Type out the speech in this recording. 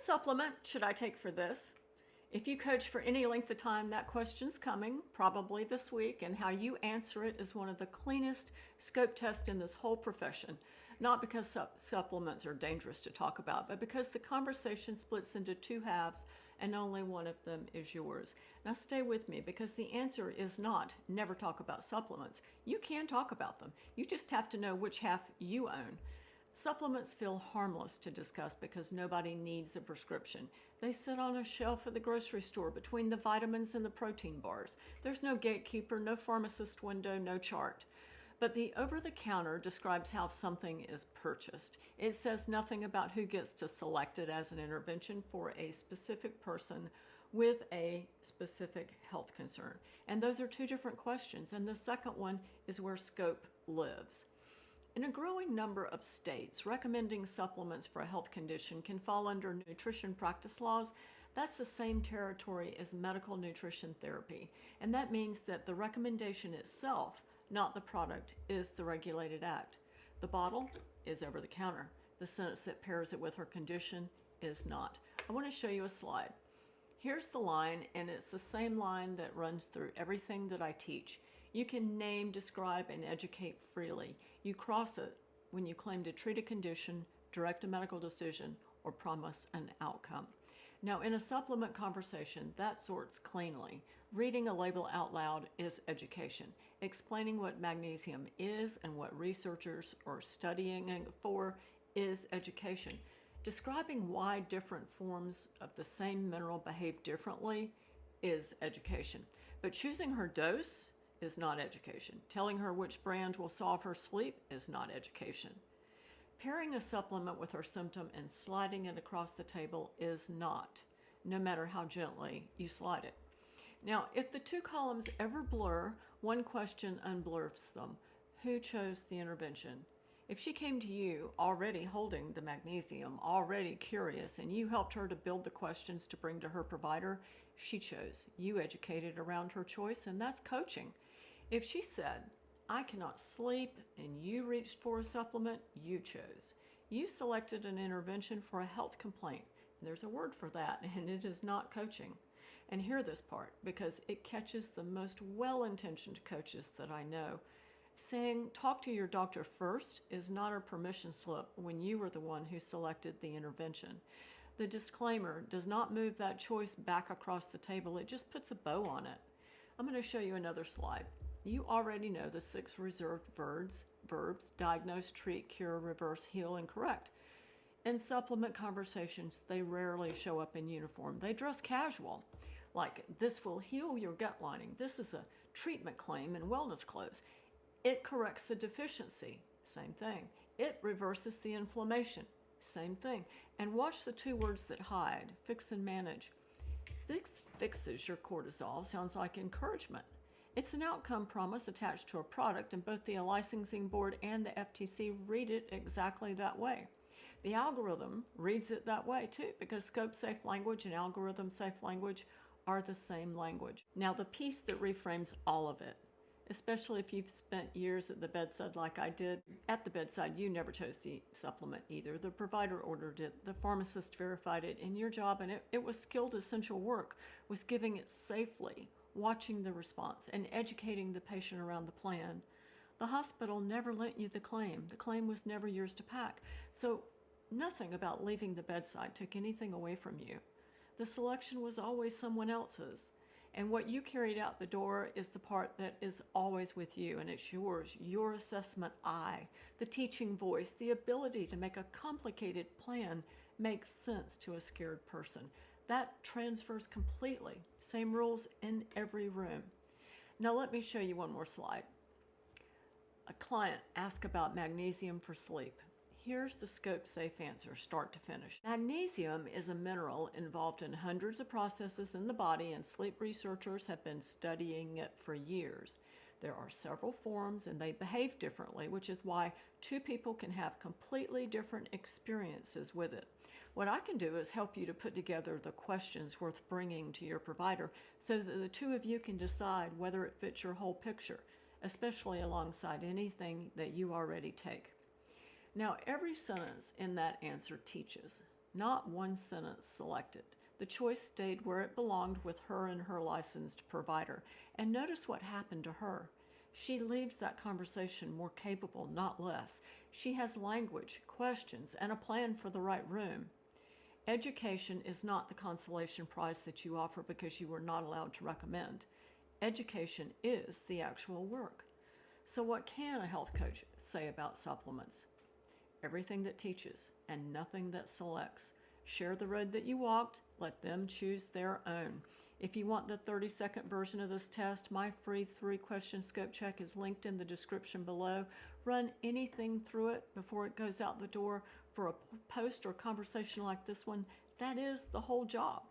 supplement should I take for this? If you coach for any length of time, that question's coming, probably this week, and how you answer it is one of the cleanest scope tests in this whole profession. Not because supplements are dangerous to talk about, but because the conversation splits into two halves and only one of them is yours. Now stay with me, because the answer is not never talk about supplements. You can talk about them. You just have to know which half you own. Supplements feel harmless to discuss because nobody needs a prescription. They sit on a shelf at the grocery store between the vitamins and the protein bars. There's no gatekeeper, no pharmacist window, no chart. But the over-the-counter describes how something is purchased. It says nothing about who gets to select it as an intervention for a specific person with a specific health concern. And those are two different questions. And the second one is where scope lives. In a growing number of states, recommending supplements for a health condition can fall under nutrition practice laws. That's the same territory as medical nutrition therapy. And that means that the recommendation itself, not the product, is the regulated act. The bottle is over the counter. The sentence that pairs it with her condition is not. I want to show you a slide. Here's the line, and it's the same line that runs through everything that I teach. You can name, describe, and educate freely. You cross it when you claim to treat a condition, direct a medical decision, or promise an outcome. Now, in a supplement conversation, that sorts cleanly. Reading a label out loud is education. Explaining what magnesium is and what researchers are studying it for is education. Describing why different forms of the same mineral behave differently is education. But choosing her dose is not education. Telling her which brand will solve her sleep is not education. Pairing a supplement with her symptom and sliding it across the table is not, no matter how gently you slide it. Now, if the two columns ever blur, one question unblurs them. Who chose the intervention? If she came to you already holding the magnesium, already curious, and you helped her to build the questions to bring to her provider, she chose. You educated around her choice, and that's coaching. If she said, I cannot sleep, and you reached for a supplement, you chose. You selected an intervention for a health complaint. And there's a word for that, and it is not coaching. And hear this part, because it catches the most well-intentioned coaches that I know. Saying, talk to your doctor first is not a permission slip when you were the one who selected the intervention. The disclaimer does not move that choice back across the table. It just puts a bow on it. I'm going to show you another slide. You already know the 6 reserved verbs: diagnose, treat, cure, reverse, heal, and correct. In supplement conversations, they rarely show up in uniform. They dress casual, like this will heal your gut lining. This is a treatment claim in wellness clothes. It corrects the deficiency. Same thing. It reverses the inflammation. Same thing. And watch the 2 words that hide: fix and manage. This fixes your cortisol sounds like encouragement. It's an outcome promise attached to a product, and both the licensing board and the FTC read it exactly that way. The algorithm reads it that way too, because scope-safe language and algorithm-safe language are the same language. Now, the piece that reframes all of it, especially if you've spent years at the bedside like I did. At the bedside, you never chose the supplement either. The provider ordered it, the pharmacist verified it, and your job, and it was skilled essential work, was giving it safely, watching the response, and educating the patient around the plan. The hospital never lent you the claim. The claim was never yours to pack. So nothing about leaving the bedside took anything away from you. The selection was always someone else's. And what you carried out the door is the part that is always with you, and it's yours, your assessment eye, the teaching voice, the ability to make a complicated plan make sense to a scared person. That transfers completely. Same rules in every room. Now let me show you one more slide. A client asked about magnesium for sleep. Here's the scope-safe answer, start to finish. Magnesium is a mineral involved in hundreds of processes in the body, and sleep researchers have been studying it for years. There are several forms, and they behave differently, which is why 2 people can have completely different experiences with it. What I can do is help you to put together the questions worth bringing to your provider so that the 2 of you can decide whether it fits your whole picture, especially alongside anything that you already take. Now, every sentence in that answer teaches. Not one sentence selected. The choice stayed where it belonged with her and her licensed provider. And notice what happened to her. She leaves that conversation more capable, not less. She has language, questions, and a plan for the right room. Education is not the consolation prize that you offer because you were not allowed to recommend. Education is the actual work. So what can a health coach say about supplements? Everything that teaches and nothing that selects. Share the road that you walked, let them choose their own. If you want the 30-second version of this test, my free 3-question scope check is linked in the description below. Run anything through it before it goes out the door for a post or conversation like this one. That is the whole job.